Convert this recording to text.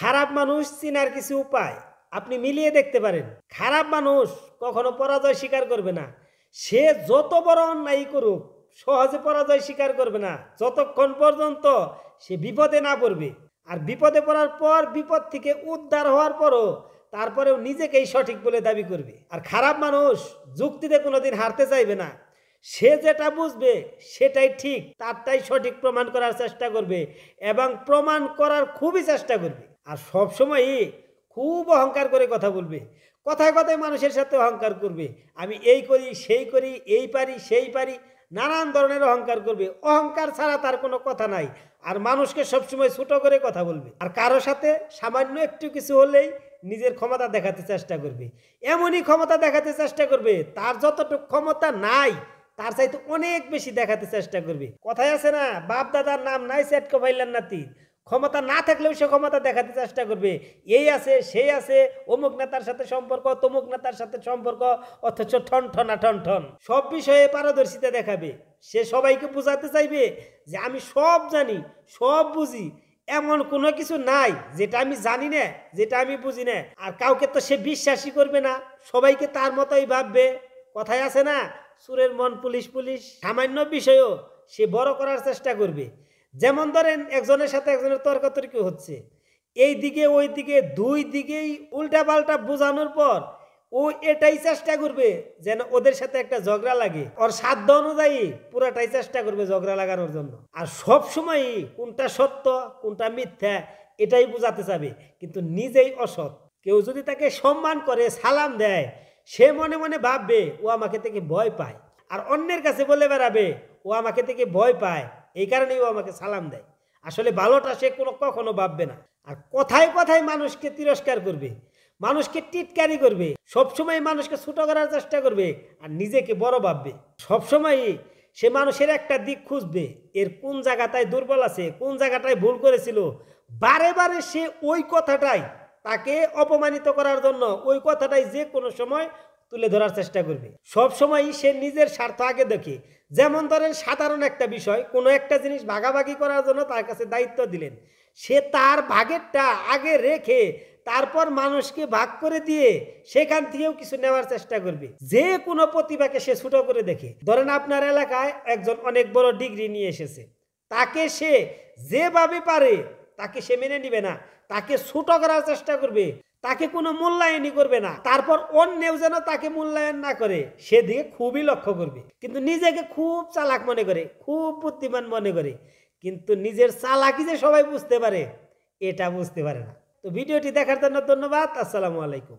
খারাপ মানুষ চিনার কিছু উপায় আপনি মিলিয়ে দেখতে পারেন। খারাপ মানুষ কখনো পরাজয় স্বীকার করবে না। সে যত বড় অন্যায় করুক সহজে পরাজয় স্বীকার করবে না যতক্ষণ পর্যন্ত সে বিপদে না পড়বে। আর বিপদে পড়ার পর বিপদ থেকে উদ্ধার হওয়ার পরও তারপরেও নিজেকেই সঠিক বলে দাবি করবে। আর খারাপ মানুষ যুক্তিতে কোনোদিন হারতে চাইবে না। সে যেটা বুঝবে সেটাই ঠিক, তারটাই সঠিক প্রমাণ করার চেষ্টা করবে এবং প্রমাণ করার খুবই চেষ্টা করবে। আর সবসময়ই খুব অহংকার করে কথা বলবে। কথায় কথায় মানুষের সাথে অহংকার করবে। আমি এই করি, সেই করি, এই পারি, সেই পারি, নানান ধরনের অহংকার করবে। অহংকার ছাড়া তার কোনো কথা নাই। আর মানুষকে সবসময় ছোট করে কথা বলবে। আর কারো সাথে সামান্য একটু কিছু হলেই নিজের ক্ষমতা দেখাতে চেষ্টা করবে। এমনই ক্ষমতা দেখাতে চেষ্টা করবে তার যতটুকু ক্ষমতা নাই তার চাইতে অনেক বেশি দেখাতে চেষ্টা করবে। কথায় আছে না, বাপ দাদার নাম নাই সেটকো ফাইলার নাতি। ক্ষমতা না থাকলেও সে ক্ষমতা দেখাতে চেষ্টা করবে। এই আছে, সেই আছে, অমুক নেতার সাথে সম্পর্ক, তমুক নেতার সাথে সম্পর্ক, অথচ ঠন ঠনা ঠন ঠন সব বিষয়ে পারদর্শিতা দেখাবে। সে সবাইকে বোঝাতে চাইবে যে আমি সব জানি, সব বুঝি, এমন কোনো কিছু নাই যেটা আমি জানি না, যেটা আমি বুঝি না। আর কাউকে তো সে বিশ্বাসই করবে না, সবাইকে তার মতোই ভাববে। কথায় আছে না, সুরের মন পুলিশ পুলিশ। সামান্য বিষয়ও সে বড় করার চেষ্টা করবে। যেমন ধরেন একজনের সাথে একজনের তর্কাতর্কি হচ্ছে, এই দিকে ওই দিকে দুই দিকেই উল্টা পাল্টা বোঝানোর পর ও এটাই চেষ্টা করবে যেন ওদের সাথে একটা ঝগড়া লাগে। ওর সাধ্য অনুযায়ী পুরাটাই চেষ্টা করবে ঝগড়া লাগানোর জন্য। আর সব সময় কোনটা সত্য কোনটা মিথ্যা এটাই বোঝাতে চাবে, কিন্তু নিজেই অসৎ। কেউ যদি তাকে সম্মান করে, সালাম দেয়, সে মনে মনে ভাববে ও আমাকে থেকে ভয় পায়। আর অন্যের কাছে বলে বেড়াবে ও আমাকে থেকে ভয় পায়, এই কারণেই ও আমাকে সালাম দেয়। আসলে ভালোটা সে কখনো ভাববে না। আর কথায় কথায় মানুষকে তিরস্কার করবে, মানুষকে টিটকারি করবে, সবসময় মানুষকে ছোট করার চেষ্টা করবে আর নিজেকে বড় ভাববে। সবসময় সে মানুষের একটা দিক খুঁজবে, এর কোন জায়গাটায় দুর্বল আছে, কোন জায়গাটায় ভুল করেছিল। বারে বারে সে ওই কথাটাই, তাকে অপমানিত করার জন্য ওই কথাটাই যে কোনো সময় তুলে ধরার চেষ্টা করবে। সব সময় সে নিজের স্বার্থ আগে দেখে। যেমন ধরেন সাধারণ একটা বিষয়, কোনো একটা জিনিস ভাগাভাগি করার জন্য তার কাছে দায়িত্ব দিলেন, সে তার ভাগেরটা আগে রেখে তারপর মানুষকে ভাগ করে দিয়ে সেখান থেকেও কিছু নেওয়ার চেষ্টা করবে। যে কোনো প্রতিভাকে সে ছোট করে দেখে। ধরেন আপনার এলাকায় একজন অনেক বড় ডিগ্রি নিয়ে এসেছে, তাকে সে যেভাবে পারে তাকে সে মেনে নিবে না, তাকে ছোট করার চেষ্টা করবে, তাকে কোনো মূল্যায়নই করবে না। তারপর অন্যেও যেন তাকে মূল্যায়ন না করে সেদিকে খুবই লক্ষ্য করবে। কিন্তু নিজেকে খুব চালাক মনে করে, খুব বুদ্ধিমান মনে করে, কিন্তু নিজের চালাকি যে সবাই বুঝতে পারে এটা বুঝতে পারে না। তো ভিডিওটি দেখার জন্য ধন্যবাদ। আসসালামু আলাইকুম।